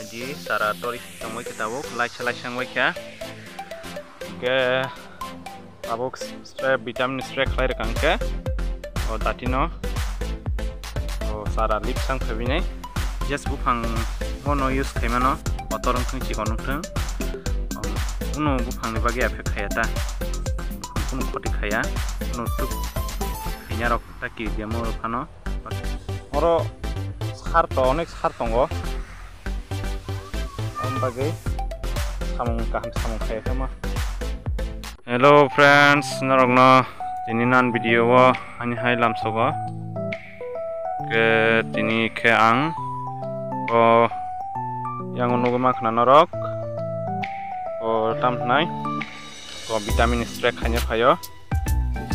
Naji sara tori tongoi kitabuk like sangwai kya ke tabuk strep vitamin strep khlai rekang ke o datino o sara lip sang phabinai just bufang mono use khaimano otorong khungchi konung thung uno bufang ni bagi aphe khaya ta uno khoti khaya uno tuk khainya rok taki demo phano oro sar to onek sar tongo bagi samung khaya kama. Hello friends, narokno tininan video wo ani hai lamsogo ke tini ke ang ko yang unugma khna narok ko tamnai ko vitamin strek khanya phayo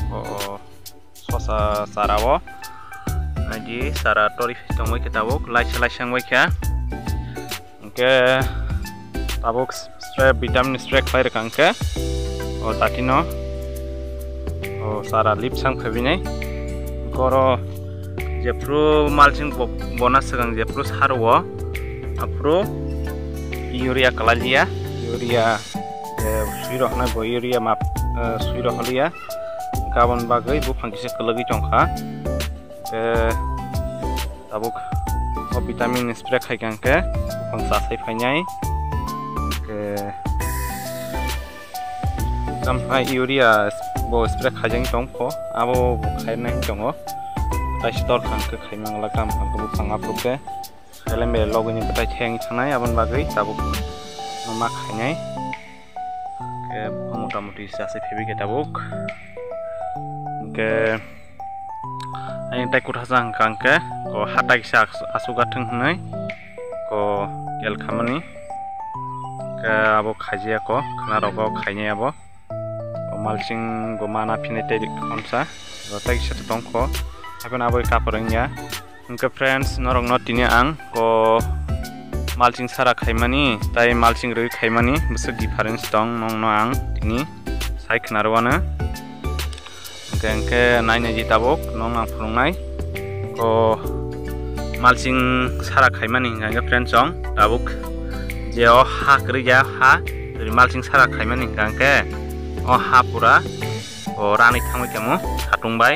ko sosa sarawo aji sara tori tongoi kitabuk like sangwai kya ke tabuk strep vitamin strek khlai rekang ke o datino o sara lip sang phabinai goro jepru malching bonus segang jepru sarwo apro urea kalalia urea suiro na bo urea map suiro holia gabon bagai bu phangkise kelagi tongkha tabuk o vitamin strek khaikang ke phangsa sai phainai ke sampai urea bo strek khajang tongpo abo khainai tongo tai store khang ke khaimang lakam khang bu phang apruke elembe logini patai theng thanai abon bagai tabuk noma khainai ke motamuti sase phebi ke tabuk ke ai tai kuthasang kang ke ko hatai sak asuga thung hnai ko gel khamani ke abo khajia ko khana rogo khainai abo malching go mana pinete khonsa rotai sat tongko akon abo kaporengya ke friends norong notini ang ko malching sara khaimani tai malching roi khaimani busu difference tong nong no ang tini sai khnarwana ke naina jitabok nong ang phungnai ko malching sara khaimani ke friends ong tabuk je o ha kriya ha malching sara khaimani ke o ha pura o rani thamoi kemo hatungbai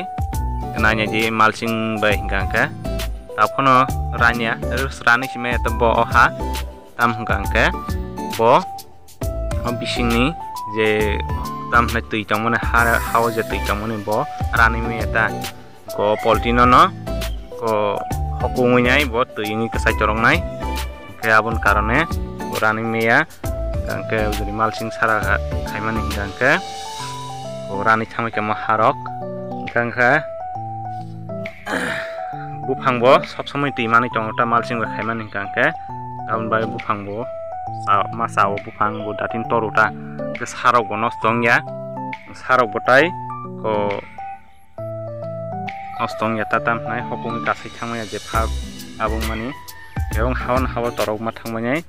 nanya ji malching bai hingangke tapkono rania terus rani sime tembo o ha tam hingangke bo bisingni je tam na tui tamone ha hawo je tui tamone bo rani me eta ko poltino no ko hokumunyai bo tui ni kesai corongnai ke abon karone rani meya gangke ujuri malching sara khaimani gangke rani thamai ke maharok gangke bufangbo sob samoi tuimani tongota malching ba khaimani gangke abon bai bufangbo masao bufangbo datin toruta ke sarok bo nostongya sarok botai ko nostongya tatam nai hokung kasai thamai je phab abong mani ebong hawa torok ma thangmani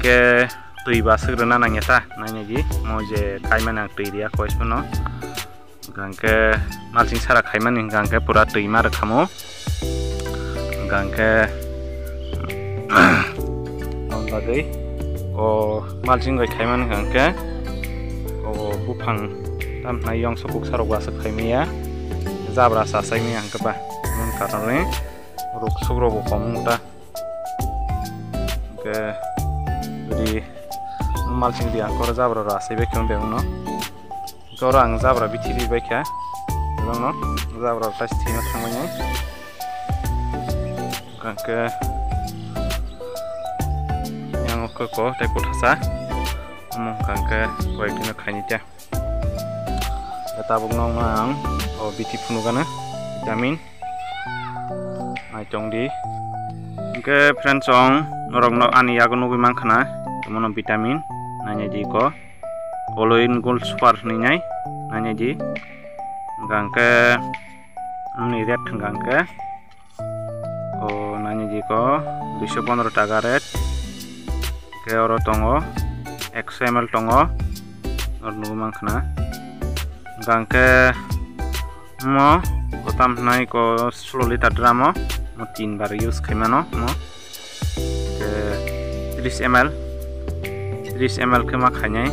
ke tui basagrana nangeta nanya ji mo je kaimana tui dia koispono gangke malching sara khaimani gangke pura tui mar khamo gangke on bagai o malching gai khaimani gangke o bufang tam na yong sokuk sarok basa khaimia zabra sa saimi angkaba mon karone ruk sugro bo komuta ke jadi malching dia kor zabra rasai be kyon beungno korang zabra bitiri be kya beungno zabra tas thina thangmani ke yang ko tai kuthasa kangke koikino khainita tabuk nong ang o biti phunugana vitamin ai chongdi ke friends ong norokno ani yagono bimangkhana mono vitamin nanya ji ko oloin gold super ninai nanya ji gangke ni ret gangke ko nanya ji ko 215 taka ret ke oro tongo 100 ml tongo ornu mangkhana gangke mo kotam nai ko 16 liter dramo mo 3 bar use khaimano mo ke 30 ml 30 ml ke ma khainai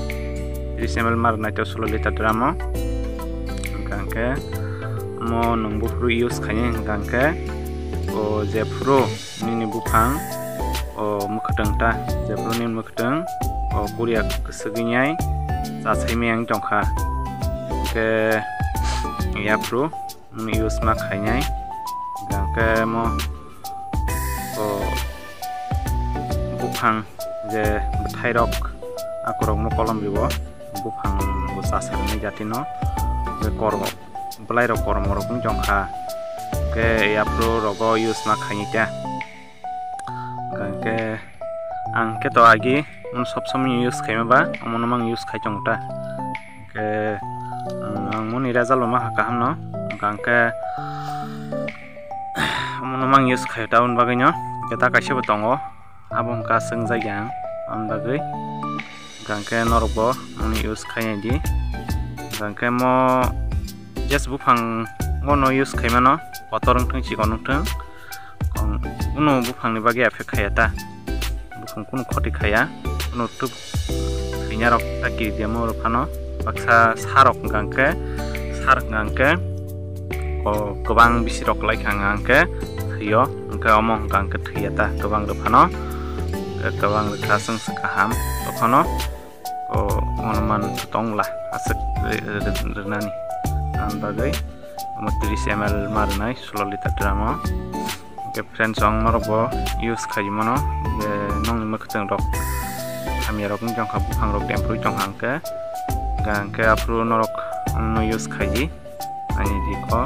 30 ml marnai to 16 liter dramo hingkangke mo nung bufru use khainai hingkangke o je pro nini bufang o mukhdang ta je pro ni mukhdang o kuria keseginyai sasaime yang jongkha ke ya pro ni use ma khainai hingkangke mo o bufang je bethai rok akorok mo kolom ribo bufang bo sasarni jatino be kormo belai rok kormo rok jongkha ke ya pro rogo use ma khainita ke ang ke to agi mon sob somni use khaima ba amon mang use khai chongta ke ang mon result ma ka hamno ke amon mang use khai taun bagino kita kaise botongo abong ka sengjai yang am bagai gangke norbo moni use khai di gangke mo just bufang ngono use khaimano otorong thang chikonong thang uno bufang ni bagi afek khaya ta bufang kun khoti khaya uno tup hinya rok taki diamo phano baksa sarok gangke sar gangke ko gobang bisi rok lai khangangke thiyo angke omong gangke thiya ta gobang phano gobang khasang sakaham phano ko onoman tongla asek renani ambagai 30 ml marnai 16 liter drama ke friends song norbo use khaimono je nong makhtang rok ami rok jong kha bukhang rok tempru jong hangke gangke apru norok no use khaji ani di ko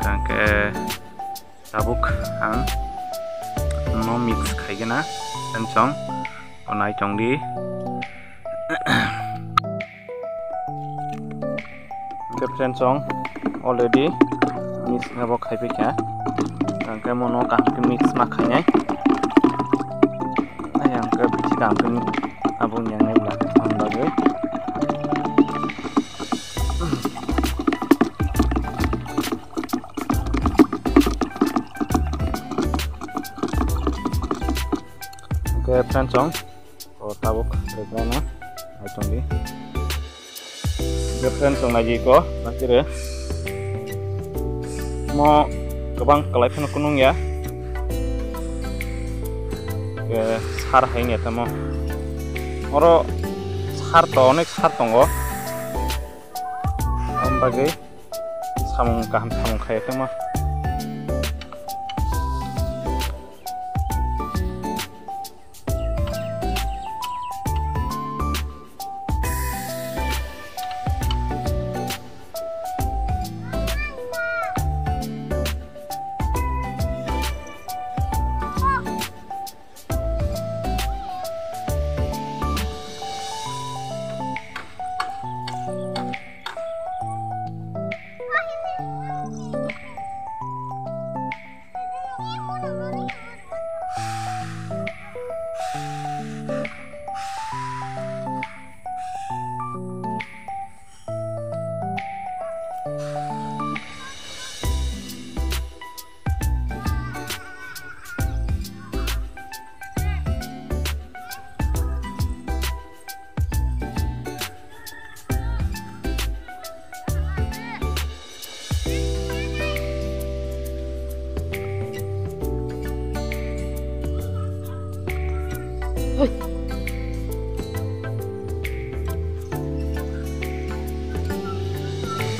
gangke tabuk ang no mix khaigena friends song onai chong di ke friends song already mix ngabok khaibe kya angke mono ka mix ma khainai ayang ke bichi dam ke abung yang nebla ambagai ke friends song ko tabuk regrana aitongi ke friends song lagi ko bakire mo gobang kalaiphano kunung ya ke sar hainge tamo oro sar to onek sar tongo ambagai samung kaham samung khaya tamo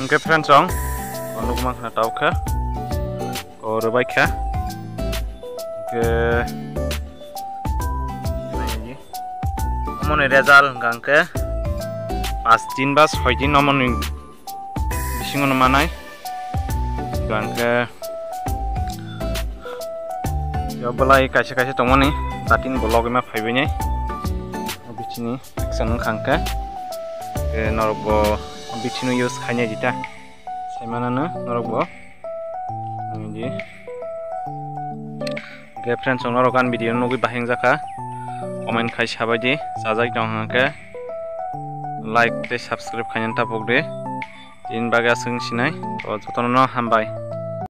Oke friends song kono kumang na tau kha ko rebai kha ke nayi amon result gangke 5 din ba 6 din amon bisingon manai gangke jobalai kaise kaise tongoni tatin blog ma phaibe nei bichini action khangka ke norbo bichinu use khanya jita semana na norbo ini ge friends norokan video nogi baheng jaka comment khai sabaidi sajak dong ke like te subscribe khanyan tapok de tin baga sing sinai o jotono hambai